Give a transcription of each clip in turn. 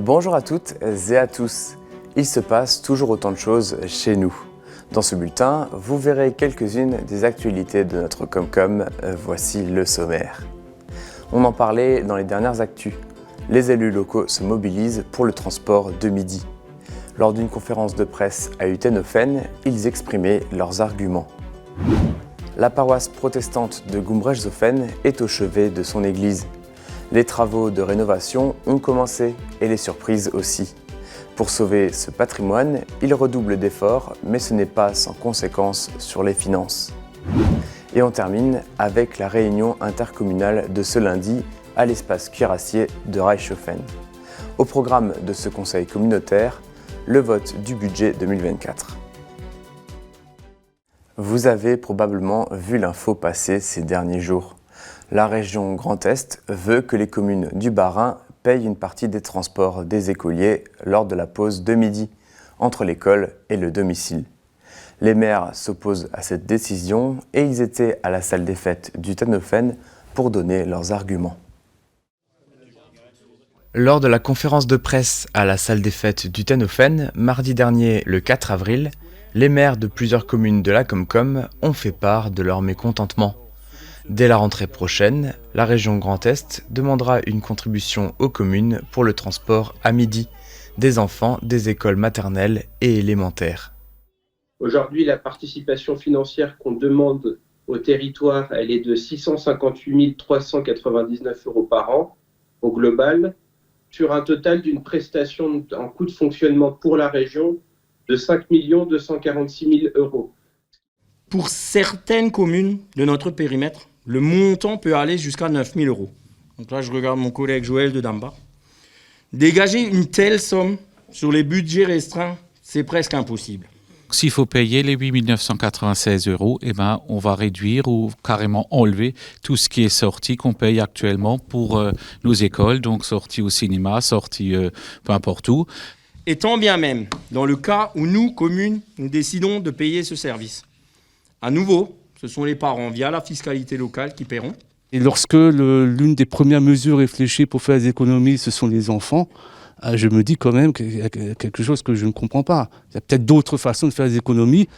Bonjour à toutes et à tous. Il se passe toujours autant de choses chez nous. Dans ce bulletin, vous verrez quelques-unes des actualités de notre Comcom. Voici le sommaire. On en parlait dans les dernières actus. Les élus locaux se mobilisent pour le transport de midi. Lors d'une conférence de presse à Utenhofen, ils exprimaient leurs arguments. La paroisse protestante de Gumbrechtshofen est au chevet de son église. Les travaux de rénovation ont commencé et les surprises aussi. Pour sauver ce patrimoine, ils redoublent d'efforts, mais ce n'est pas sans conséquences sur les finances. Et on termine avec la réunion intercommunale de ce lundi à l'espace cuirassier de Reichshofen. Au programme de ce conseil communautaire, le vote du budget 2024. Vous avez probablement vu l'info passer ces derniers jours. La région Grand Est veut que les communes du Bas-Rhin payent une partie des transports des écoliers lors de la pause de midi, entre l'école et le domicile. Les maires s'opposent à cette décision et ils étaient à la salle des fêtes d'Utenhofen pour donner leurs arguments. Lors de la conférence de presse à la salle des fêtes d'Utenhofen, mardi dernier, le 4 avril, les maires de plusieurs communes de la Comcom ont fait part de leur mécontentement. Dès la rentrée prochaine, la région Grand Est demandera une contribution aux communes pour le transport à midi des enfants des écoles maternelles et élémentaires. Aujourd'hui, la participation financière qu'on demande au territoire, elle est de 658 399 € par an au global, sur un total d'une prestation en coût de fonctionnement pour la région de 5 246 000 €. Pour certaines communes de notre périmètre, le montant peut aller jusqu'à 9 000 €. Donc là, je regarde mon collègue Joël de Dambach. Dégager une telle somme sur les budgets restreints, c'est presque impossible. S'il faut payer les 8 996 €, eh ben, on va réduire ou carrément enlever tout ce qui est sorti qu'on paye actuellement pour nos écoles, donc sortie au cinéma, sortie peu importe où. Et tant bien même, dans le cas où nous, communes, nous décidons de payer ce service. À nouveau, ce sont les parents, via la fiscalité locale, qui paieront. Et lorsque l'une des premières mesures réfléchies pour faire des économies, ce sont les enfants, je me dis quand même qu'il y a quelque chose que je ne comprends pas. Il y a peut-être d'autres façons de faire des économies.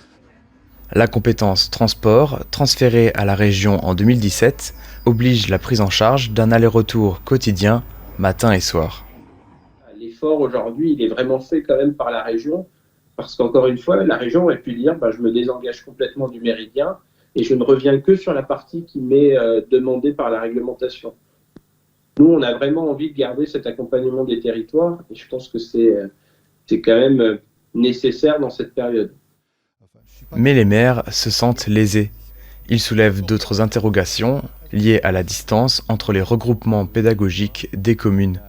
La compétence transport, transférée à la région en 2017, oblige la prise en charge d'un aller-retour quotidien, matin et soir. L'effort aujourd'hui, il est vraiment fait quand même par la région, parce qu'encore une fois, la région aurait pu dire je me désengage complètement du méridien et je ne reviens que sur la partie qui m'est demandée par la réglementation. Nous, on a vraiment envie de garder cet accompagnement des territoires et je pense que c'est quand même nécessaire dans cette période. Mais les maires se sentent lésés. Ils soulèvent d'autres interrogations liées à la distance entre les regroupements pédagogiques des communes.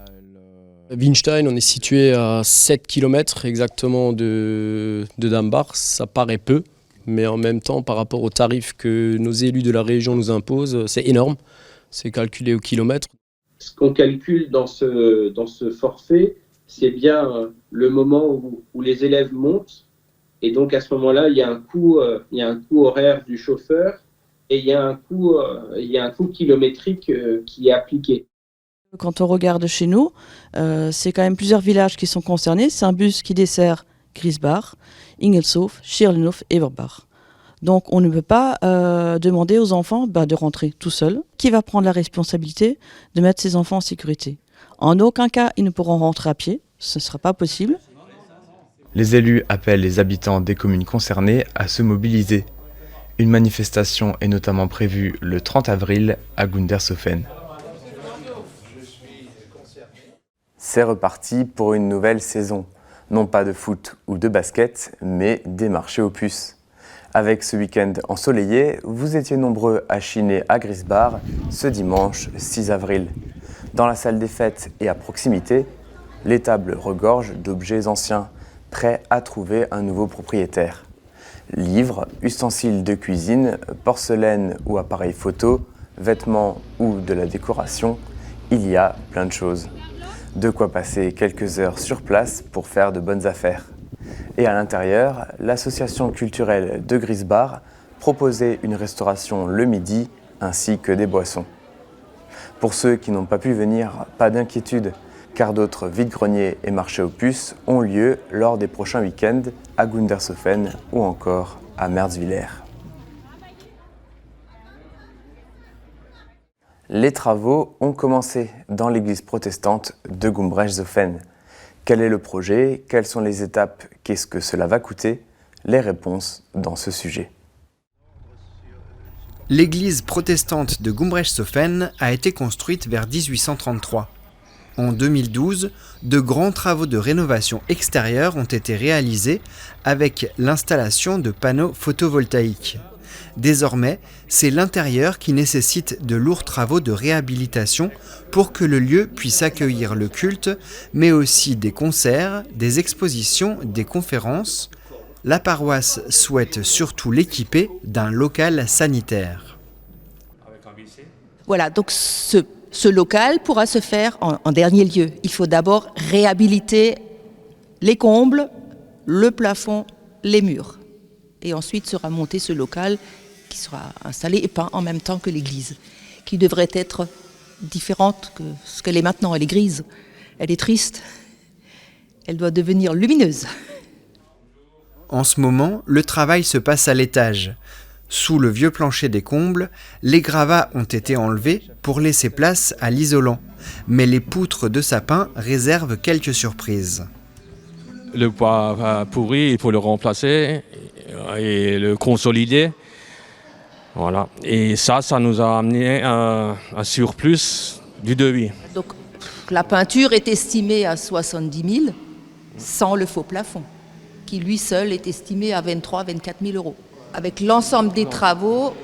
Winstein, on est situé à 7 km exactement de Dambach. Ça paraît peu, mais en même temps, par rapport aux tarifs que nos élus de la région nous imposent, c'est énorme. C'est calculé au kilomètre. Ce qu'on calcule dans ce forfait, c'est bien le moment où les élèves montent. Et donc à ce moment-là, il y a un coût horaire du chauffeur et il y a un coût kilométrique qui est appliqué. Quand on regarde chez nous, c'est quand même plusieurs villages qui sont concernés. C'est un bus qui dessert Griesbach, Ingelshof, Schirlenhof et Everbach. Donc on ne peut pas demander aux enfants de rentrer tout seuls. Qui va prendre la responsabilité de mettre ses enfants en sécurité? En aucun cas, ils ne pourront rentrer à pied. Ce ne sera pas possible. Les élus appellent les habitants des communes concernées à se mobiliser. Une manifestation est notamment prévue le 30 avril à Gundershofen. C'est reparti pour une nouvelle saison. Non pas de foot ou de basket, mais des marchés aux puces. Avec ce week-end ensoleillé, vous étiez nombreux à chiner à Griesbach ce dimanche 6 avril. Dans la salle des fêtes et à proximité, les tables regorgent d'objets anciens, prêts à trouver un nouveau propriétaire. Livres, ustensiles de cuisine, porcelaine ou appareils photo, vêtements ou de la décoration, il y a plein de choses. De quoi passer quelques heures sur place pour faire de bonnes affaires. Et à l'intérieur, l'association culturelle de Griesbach proposait une restauration le midi ainsi que des boissons. Pour ceux qui n'ont pas pu venir, pas d'inquiétude, car d'autres vides-greniers et marchés aux puces ont lieu lors des prochains week-ends à Gundershofen ou encore à Merzwiller. Les travaux ont commencé dans l'église protestante de Gumbrechtshofen. Quel est le projet? Quelles sont les étapes? Qu'est-ce que cela va coûter? Les réponses dans ce sujet. L'église protestante de Gumbrechtshofen a été construite vers 1833. En 2012, de grands travaux de rénovation extérieure ont été réalisés avec l'installation de panneaux photovoltaïques. Désormais, c'est l'intérieur qui nécessite de lourds travaux de réhabilitation pour que le lieu puisse accueillir le culte, mais aussi des concerts, des expositions, des conférences. La paroisse souhaite surtout l'équiper d'un local sanitaire. Voilà, donc ce local pourra se faire en dernier lieu. Il faut d'abord réhabiliter les combles, le plafond, les murs. Et ensuite sera monté ce local qui sera installé et peint en même temps que l'église, qui devrait être différente que ce qu'elle est maintenant. Elle est grise, elle est triste, elle doit devenir lumineuse. En ce moment, le travail se passe à l'étage. Sous le vieux plancher des combles, les gravats ont été enlevés pour laisser place à l'isolant. Mais les poutres de sapin réservent quelques surprises. Le bois pourri, il faut le remplacer et le consolider. Voilà. Et ça nous a amené un surplus du devis. Donc la peinture est estimée à 70 000 sans le faux plafond, qui lui seul est estimé à 23 000 à 24 000 euros. Avec l'ensemble des travaux,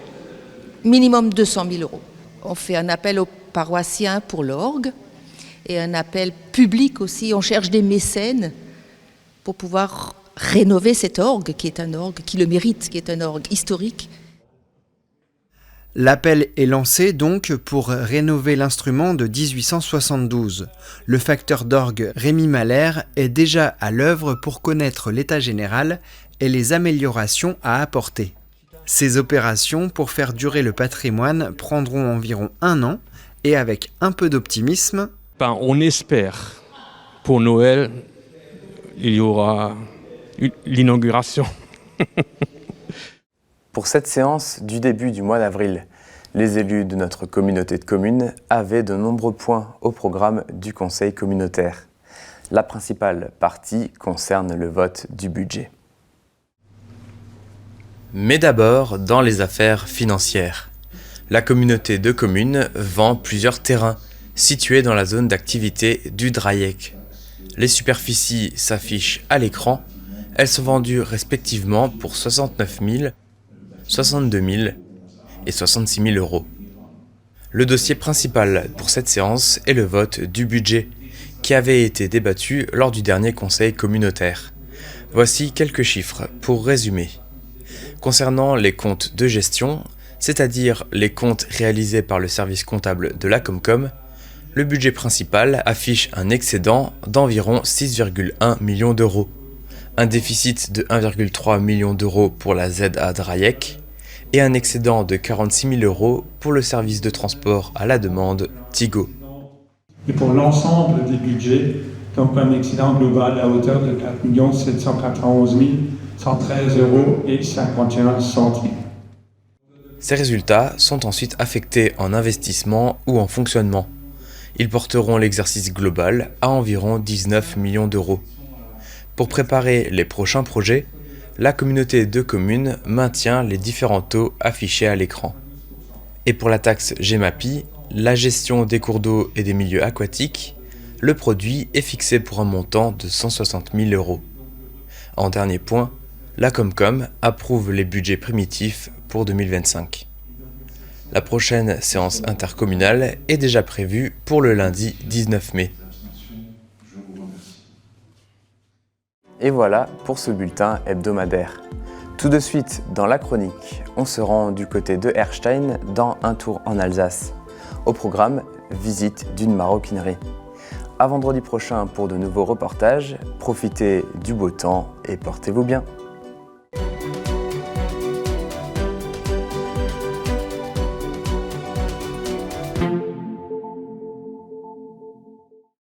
minimum 200 000 euros. On fait un appel aux paroissiens pour l'orgue et un appel public aussi. On cherche des mécènes pour pouvoir rénover cet orgue, qui est un orgue qui le mérite, qui est un orgue historique. L'appel est lancé donc pour rénover l'instrument de 1872. Le facteur d'orgue Rémi Mahler est déjà à l'œuvre pour connaître l'état général et les améliorations à apporter. Ces opérations pour faire durer le patrimoine prendront environ 1 an et avec un peu d'optimisme, On espère pour Noël, il y aura l'inauguration. Pour cette séance du début du mois d'avril, les élus de notre communauté de communes avaient de nombreux points au programme du conseil communautaire. La principale partie concerne le vote du budget. Mais d'abord, dans les affaires financières. La communauté de communes vend plusieurs terrains situés dans la zone d'activité du Dreieck. Les superficies s'affichent à l'écran. Elles sont vendues respectivement pour 69 000, 62 000 et 66 000 euros. Le dossier principal pour cette séance est le vote du budget, qui avait été débattu lors du dernier conseil communautaire. Voici quelques chiffres pour résumer. Concernant les comptes de gestion, c'est-à-dire les comptes réalisés par le service comptable de la Comcom, le budget principal affiche un excédent d'environ 6,1 millions d'euros, un déficit de 1,3 million d'euros pour la ZA Dreieck et un excédent de 46 000 euros pour le service de transport à la demande Tigo. Et pour l'ensemble des budgets, donc un excédent global à hauteur de 4 791 113 euros et 51 centimes. Ces résultats sont ensuite affectés en investissement ou en fonctionnement. Ils porteront l'exercice global à environ 19 millions d'euros. Pour préparer les prochains projets, la communauté de communes maintient les différents taux affichés à l'écran. Et pour la taxe Gemapi, la gestion des cours d'eau et des milieux aquatiques, le produit est fixé pour un montant de 160 000 euros. En dernier point, la Comcom approuve les budgets primitifs pour 2025. La prochaine séance intercommunale est déjà prévue pour le lundi 19 mai. Et voilà pour ce bulletin hebdomadaire. Tout de suite, dans la chronique, on se rend du côté de Erstein dans un tour en Alsace. Au programme, visite d'une maroquinerie. À vendredi prochain pour de nouveaux reportages. Profitez du beau temps et portez-vous bien.